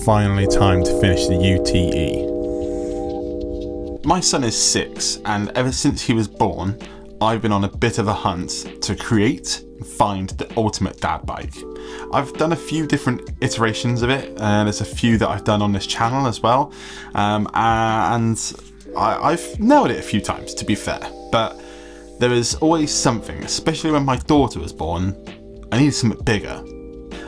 finally time to finish the UTE. My son is 6, and ever since he was born, I've been on a bit of a hunt to create and find the ultimate dad bike. I've done a few different iterations of it, and there's a few that I've done on this channel as well, and I've nailed it a few times, to be fair, but there was always something, especially when my daughter was born, I needed something bigger.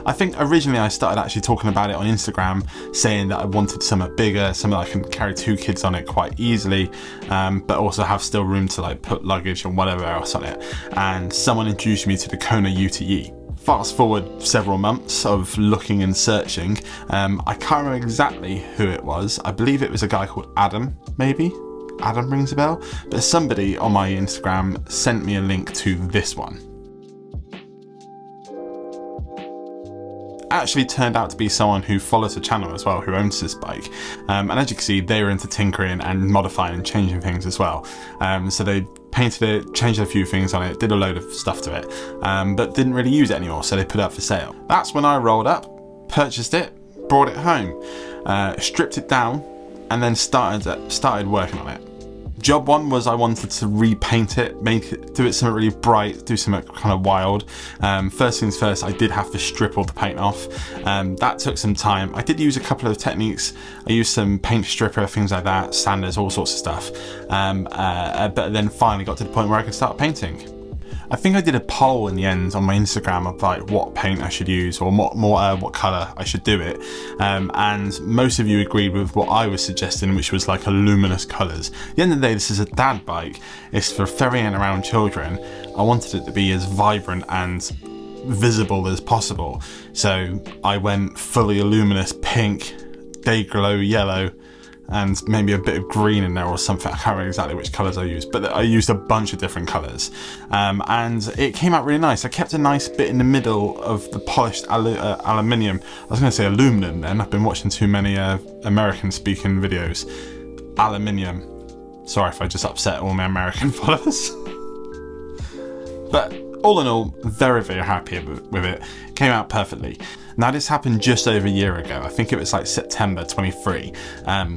I think originally I started actually talking about it on Instagram, saying that I wanted something bigger, something I can carry 2 kids on it quite easily, but also have still room to like put luggage and whatever else on it. And someone introduced me to the KONA UTE. Fast forward several months of looking and searching, I can't remember exactly who it was. I believe it was a guy called Adam, maybe? Adam rings a bell? But somebody on my Instagram sent me a link to this one. Actually turned out to be someone who follows the channel as well, who owns this bike, and as you can see, they were into tinkering and modifying and changing things as well. So they painted it, changed a few things on it, did a load of stuff to it, but didn't really use it anymore, so they put it up for sale. That's when I rolled up, purchased it, brought it home, stripped it down, and then started working on it. Job 1 was I wanted to repaint it, do it something really bright, do something kind of wild. First things first, I did have to strip all the paint off. That took some time. I did use a couple of techniques. I used some paint stripper, things like that, sanders, all sorts of stuff. But then finally got to the point where I could start painting. I think I did a poll in the end on my Instagram of like what paint I should use or what colour I should do it, and most of you agreed with what I was suggesting, which was like a luminous colours. At the end of the day, this is a dad bike, it's for ferrying around children. I wanted it to be as vibrant and visible as possible, so I went fully luminous pink, day glow yellow, and maybe a bit of green in there or something. I can't remember exactly which colours I used, but I used a bunch of different colours, and it came out really nice. I kept a nice bit in the middle of the polished aluminium. I was going to say aluminum then, I've been watching too many American speaking videos. Aluminium. Sorry if I just upset all my American followers. But all in all, very, very happy with it. It came out perfectly. Now this happened just over a year ago. I think it was like September 23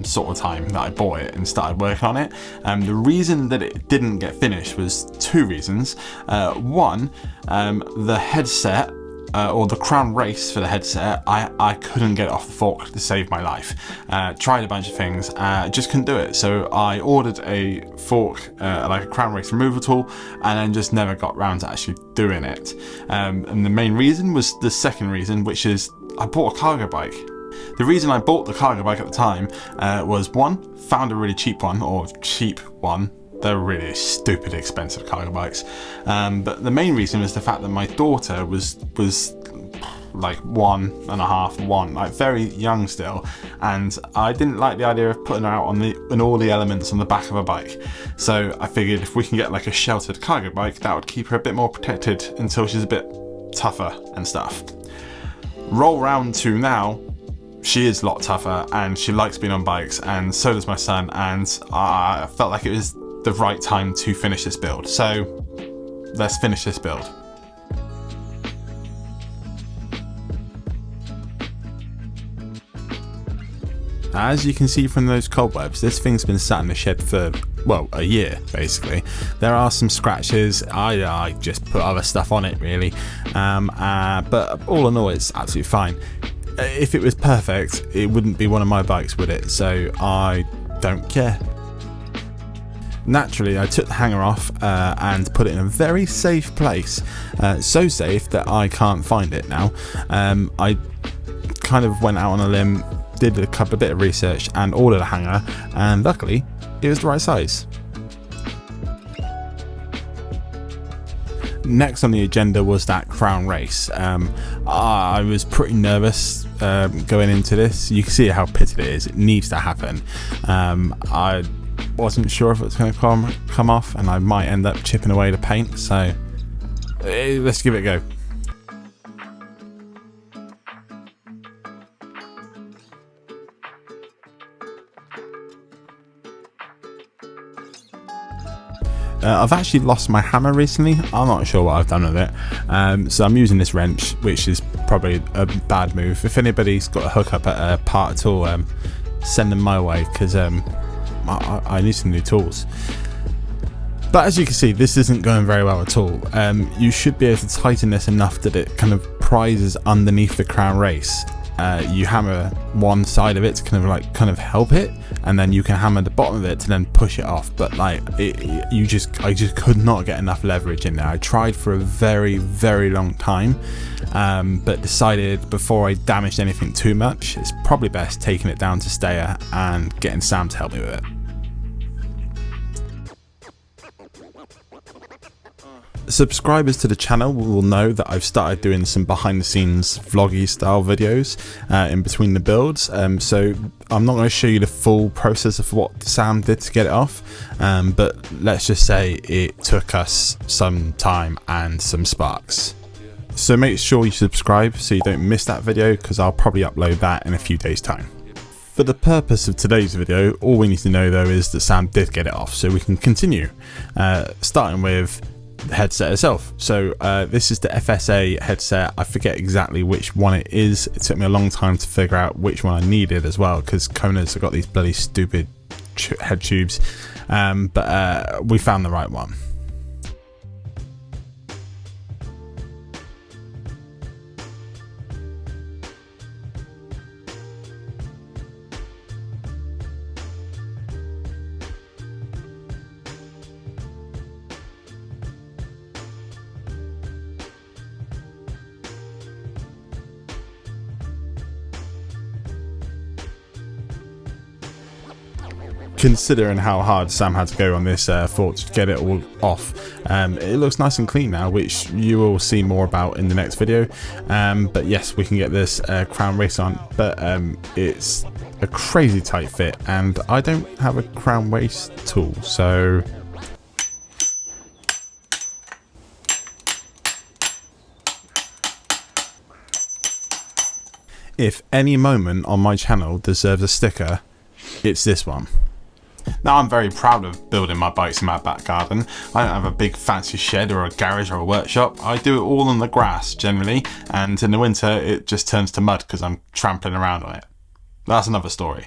sort of time that I bought it and started working on it. The reason that it didn't get finished was 2 reasons. One, the headset, or the crown race for the headset, I couldn't get it off the fork to save my life. Tried a bunch of things, just couldn't do it. So I ordered a fork, like a crown race removal tool, and then just never got round to actually doing it. And the main reason was the second reason, which is I bought a cargo bike. The reason I bought the cargo bike at the time was 1, found a really cheap one, or cheap one. They're really stupid expensive cargo bikes, but the main reason was the fact that my daughter was like 1.5, like very young still, and I didn't like the idea of putting her out on all the elements on the back of a bike. So I figured if we can get like a sheltered cargo bike, that would keep her a bit more protected until she's a bit tougher and stuff. Roll round to now, she is a lot tougher and she likes being on bikes, and so does my son, and I felt like it was the right time to finish this build. So let's finish this build. As you can see from those cobwebs, this thing's been sat in the shed for, well, a year basically. There are some scratches. I just put other stuff on it really, but all in all it's absolutely fine. If it was perfect, it wouldn't be one of my bikes, would it? So I don't care. Naturally, I took the hanger off and put it in a very safe place. So safe that I can't find it now. I kind of went out on a limb, did a bit of research and ordered a hanger, and luckily it was the right size. Next on the agenda was that crown race. I was pretty nervous going into this. You can see how pitted it is. It needs to happen. I wasn't sure if it was going to come off, and I might end up chipping away the paint, so let's give it a go. I've actually lost my hammer recently. I'm not sure what I've done with it, so I'm using this wrench, which is probably a bad move. If anybody's got a hookup at a part at all, send them my way, because I need some new tools. But as you can see, this isn't going very well at all. You should be able to tighten this enough that it kind of prizes underneath the crown race. You hammer one side of it to kind of help it, and then you can hammer the bottom of it to then push it off. But like I just could not get enough leverage in there. I tried for a very, very long time, but decided before I damaged anything too much, it's probably best taking it down to stayer and getting Sam to help me with it. Subscribers to the channel will know that I've started doing some behind the scenes vloggy style videos in between the builds, so I'm not going to show you the full process of what Sam did to get it off, but let's just say it took us some time and some sparks. So make sure you subscribe so you don't miss that video, because I'll probably upload that in a few days time. For the purpose of today's video, all we need to know though is that Sam did get it off, so we can continue, starting with the headset itself. So this is the FSA headset. I forget exactly which one it is. It took me a long time to figure out which one I needed as well, because KONA's have got these bloody stupid head tubes, but we found the right one. Considering how hard Sam had to go on this fort to get it all off, it looks nice and clean now, which you will see more about in the next video. But yes, we can get this crown race on, but it's a crazy tight fit, and I don't have a crown race tool, so if any moment on my channel deserves a sticker, it's this one. Now, I'm very proud of building my bikes in my back garden. I don't have a big fancy shed or a garage or a workshop. I do it all on the grass generally, and in the winter it just turns to mud because I'm trampling around on it. That's another story.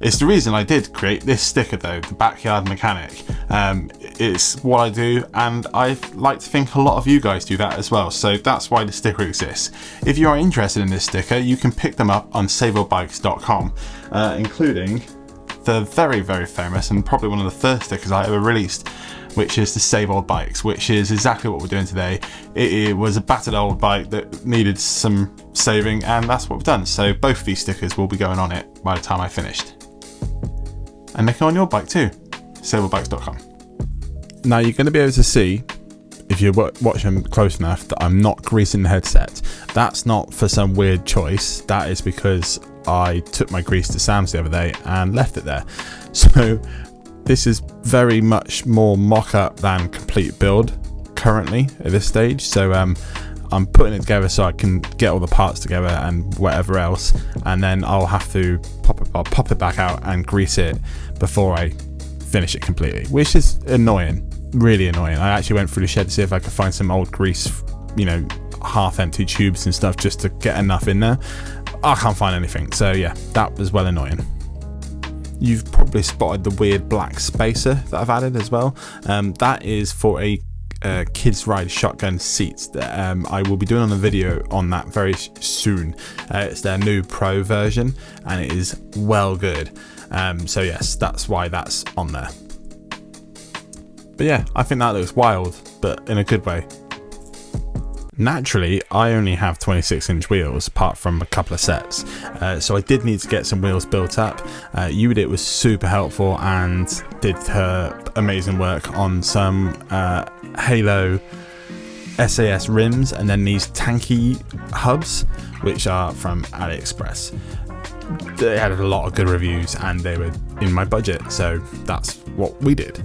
It's the reason I did create this sticker though, the Backyard Mechanic. It's what I do, and I like to think a lot of you guys do that as well, so that's why the sticker exists. If you are interested in this sticker, you can pick them up on spray.bike.com, including the very, very famous and probably one of the first stickers I ever released, which is the Save Old Bikes, which is exactly what we're doing today. It was a battered old bike that needed some saving, and that's what we've done. So both of these stickers will be going on it by the time I finished. And they can on your bike too, saveoldbikes.com. Now you're going to be able to see, if you watch them close enough, that I'm not greasing the headset. That's not for some weird choice, that is because I took my grease to Sam's the other day and left it there. So this is very much more mock-up than complete build currently at this stage. So I'm putting it together so I can get all the parts together and whatever else, and then I'll have to pop it back out and grease it before I finish it completely, which is annoying, really annoying. I actually went through the shed to see if I could find some old grease, you know, half empty tubes and stuff just to get enough in there. I can't find anything, so yeah, that was well annoying. You've probably spotted the weird black spacer that I've added as well. That is for a kids ride shotgun seats that I will be doing on a video on that very soon. It's their new pro version and it is well good. So yes, that's why that's on there. But yeah, I think that looks wild, but in a good way. Naturally, I only have 26-inch wheels apart from a couple of sets, so I did need to get some wheels built up. Udit was super helpful and did her amazing work on some Halo SAS rims, and then these tanky hubs, which are from AliExpress. They had a lot of good reviews and they were in my budget, so that's what we did.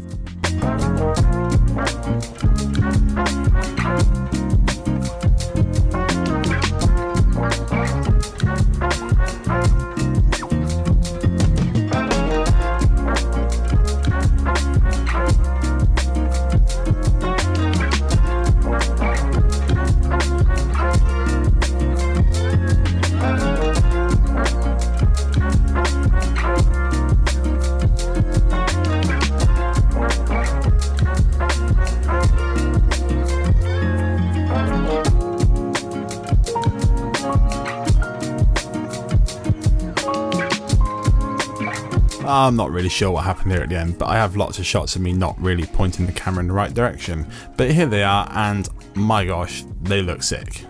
I'm not really sure what happened here at the end, but I have lots of shots of me not really pointing the camera in the right direction. But here they are, and my gosh, they look sick.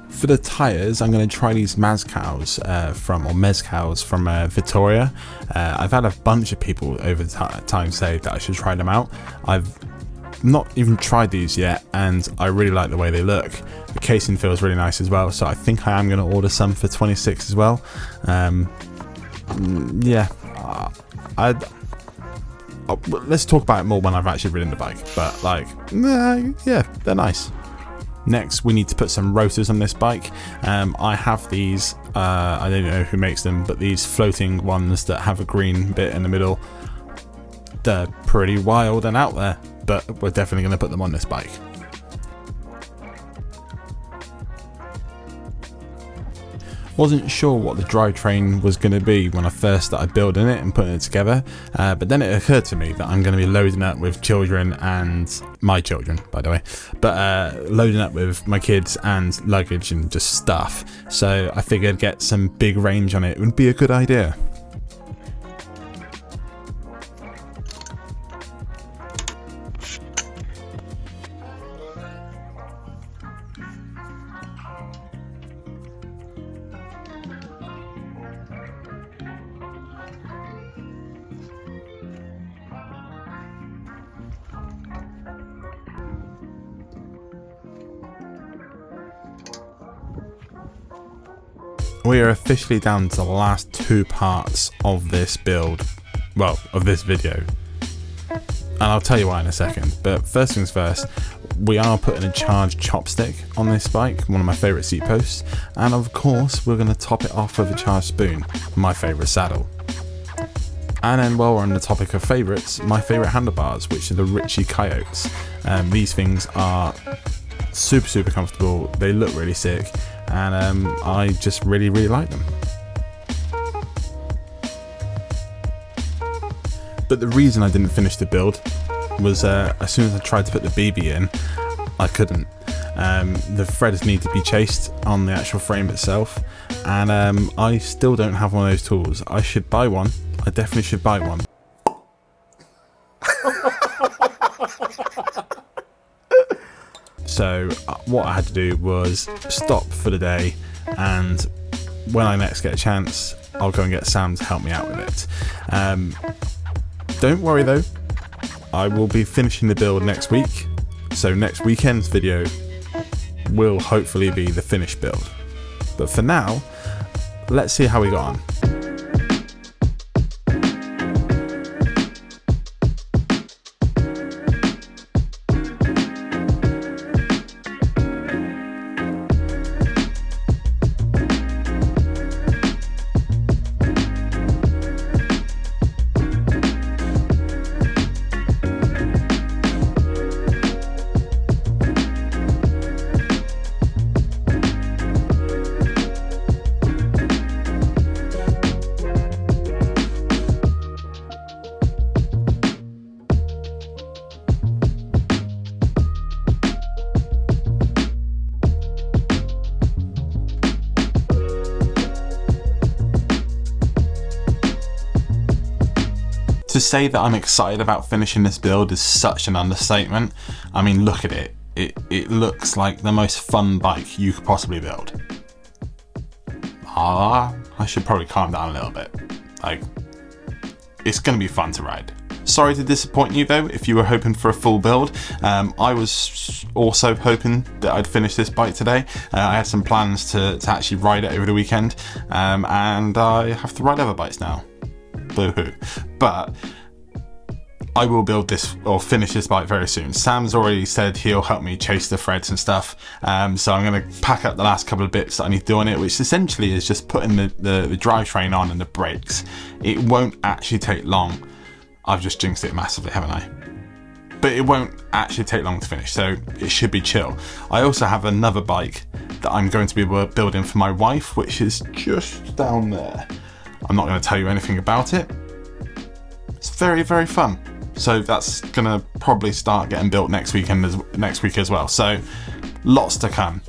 For the tyres, I'm going to try these mezcals from Vittoria. I've had a bunch of people over time say that I should try them out. I've not even tried these yet, and I really like the way they look. The casing feels really nice as well, so I think I am going to order some for 26 as well. Yeah, let's talk about it more when I've actually ridden the bike, but like, yeah, they're nice. Next, we need to put some rotors on this bike. I have these, I don't know who makes them, but these floating ones that have a green bit in the middle. They're pretty wild and out there, but we're definitely going to put them on this bike. Wasn't sure what the drivetrain was going to be when I first started building it and putting it together, but then it occurred to me that I'm going to be loading up with children and my children, by the way, but loading up with my kids and luggage and just stuff. So I figured get some big range on it would be a good idea. We are officially down to the last two parts of this build, well, of this video, and I'll tell you why in a second. But first things first, we are putting a charged chopstick on this bike, one of my favourite seat posts, and of course we're going to top it off with a charged spoon, my favourite saddle. And then while we're on the topic of favourites, my favourite handlebars, which are the Ritchie Coyotes. These things are super comfortable, they look really sick, and I just really like them. But the reason I didn't finish the build was as soon as I tried to put the BB in, I couldn't. The threads need to be chased on the actual frame itself, and I still don't have one of those tools. I should buy one. I definitely should buy one. So what I had to do was stop for the day, and when I next get a chance, I'll go and get Sam to help me out with it. Don't worry though, I will be finishing the build next week, so next weekend's video will hopefully be the finished build. But for now, let's see how we got on. To say that I'm excited about finishing this build is such an understatement. I mean, look at it. It looks like the most fun bike you could possibly build. I should probably calm down a little bit. Like, it's going to be fun to ride. Sorry to disappoint you though, if you were hoping for a full build. I was also hoping that I'd finish this bike today. I had some plans to actually ride it over the weekend, and I have to ride other bikes now. Boo-hoo. But I will build this or finish this bike very soon. Sam's already said he'll help me chase the threads and stuff, so I'm going to pack up the last couple of bits that I need to do on it, which essentially is just putting the drivetrain on and the brakes. It won't actually take long. I've just jinxed it massively, haven't I? But it won't actually take long to finish, so it should be chill. I also have another bike that I'm going to be building for my wife, which is just down there. I'm not going to tell you anything about it. It's very fun. So that's going to probably start getting built next week as well. So lots to come.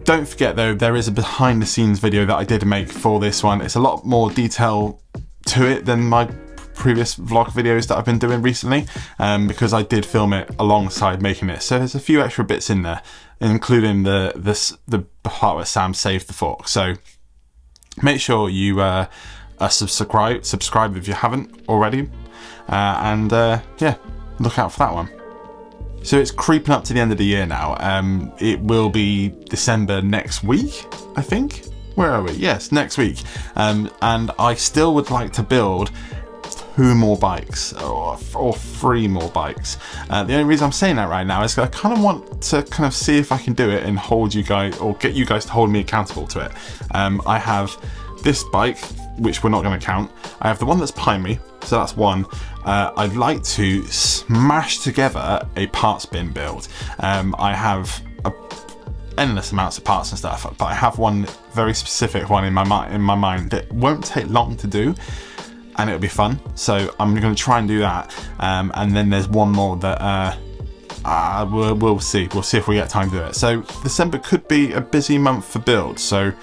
Don't forget though, there is a behind the scenes video that I did make for this one. It's a lot more detail to it than my previous vlog videos that I've been doing recently, because I did film it alongside making it. So there's a few extra bits in there, including the part where Sam saved the fork. So make sure you subscribe if you haven't already, and yeah, look out for that one. So it's creeping up to the end of the year now. It will be December next week, I think. Where are we? Yes, next week. And I still would like to build 2 more bikes or 3 more bikes. The only reason I'm saying that right now is I kind of want to kind of see if I can do it and hold you guys, or get you guys to hold me accountable to it. I have this bike, which we're not going to count. I have the one that's behind me, so that's one. I'd like to smash together a parts bin build. I have endless amounts of parts and stuff, but I have one very specific one in my mind that won't take long to do, and it'll be fun. So I'm going to try and do that. And then there's one more that we'll see. We'll see if we get time to do it. So December could be a busy month for builds. So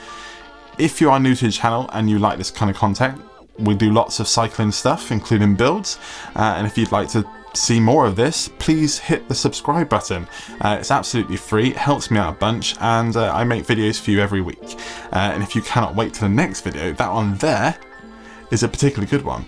if you are new to the channel and you like this kind of content, we do lots of cycling stuff, including builds. And if you'd like to see more of this, please hit the subscribe button. It's absolutely free, it helps me out a bunch, and I make videos for you every week. And if you cannot wait till the next video, that one there is a particularly good one.